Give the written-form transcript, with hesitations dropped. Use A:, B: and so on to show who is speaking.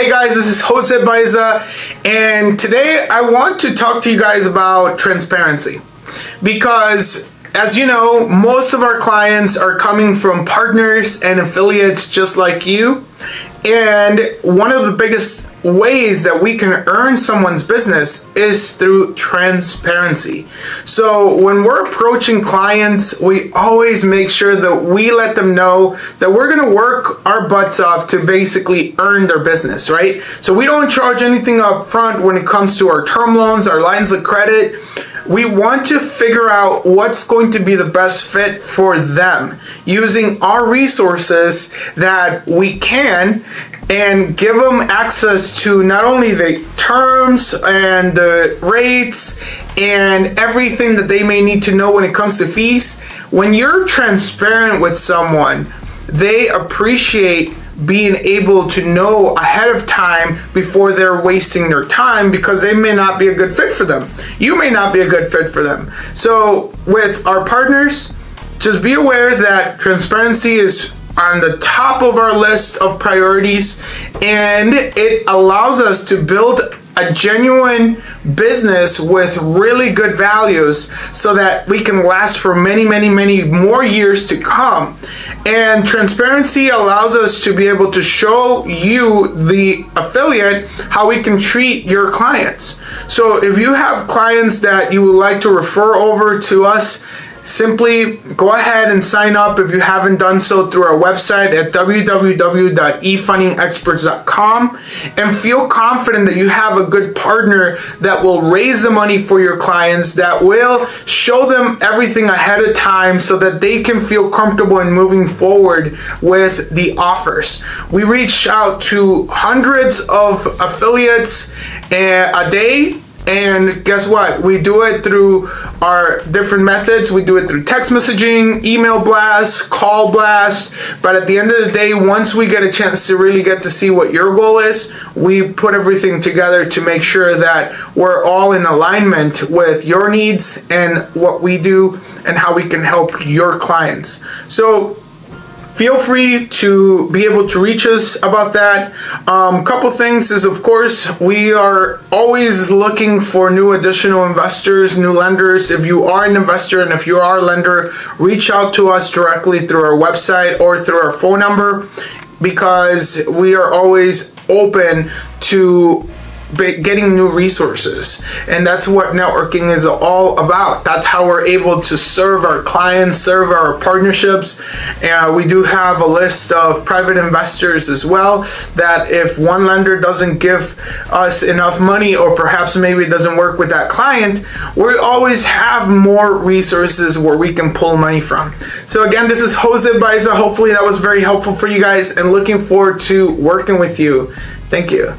A: Hey guys, this is Jose Baiza, and today I want to talk to you guys about transparency. Because, as you know, most of our clients are coming from partners and affiliates just like you. And one of the biggest ways that we can earn someone's business is through transparency. So when we're approaching clients, we always make sure that we let them know that we're going to work our butts off to basically earn their business, right? So we don't charge anything up front when it comes to our term loans, our lines of credit. We want to figure out what's going to be the best fit for them using our resources that we can, and give them access to not only the terms and the rates and everything that they may need to know when it comes to fees. When you're transparent with someone, they appreciate being able to know ahead of time before they're wasting their time, because they may not be a good fit for them. You may not be a good fit for them. So with our partners, just be aware that transparency is on the top of our list of priorities, and it allows us to build a genuine business with really good values so that we can last for many more years to come. And transparency allows us to be able to show you, the affiliate, how we can treat your clients. So if you have clients that you would like to refer over to us, simply go ahead and sign up if you haven't done so through our website at www.efundingexperts.com, and feel confident that you have a good partner that will raise the money for your clients, that will show them everything ahead of time so that they can feel comfortable in moving forward with the offers. We reach out to hundreds of affiliates a day. And guess what? We do it through our different methods. We do it through text messaging, email blasts, call blasts. But at the end of the day, once we get a chance to really get to see what your goal is, we put everything together to make sure that we're all in alignment with your needs and what we do and how we can help your clients. So feel free to be able to reach us about that. Couple things is, of course, we are always looking for new additional investors, new lenders. If you are an investor and if you are a lender, reach out to us directly through our website or through our phone number, because we are always open to getting new resources. And that's what networking is all about. That's how we're able to serve our clients, serve our partnerships. We do have a list of private investors as well, that if one lender doesn't give us enough money, or perhaps maybe it doesn't work with that client, we always have more resources where we can pull money from. So again, this is Jose Baiza. Hopefully that was very helpful for you guys, and looking forward to working with you. Thank you.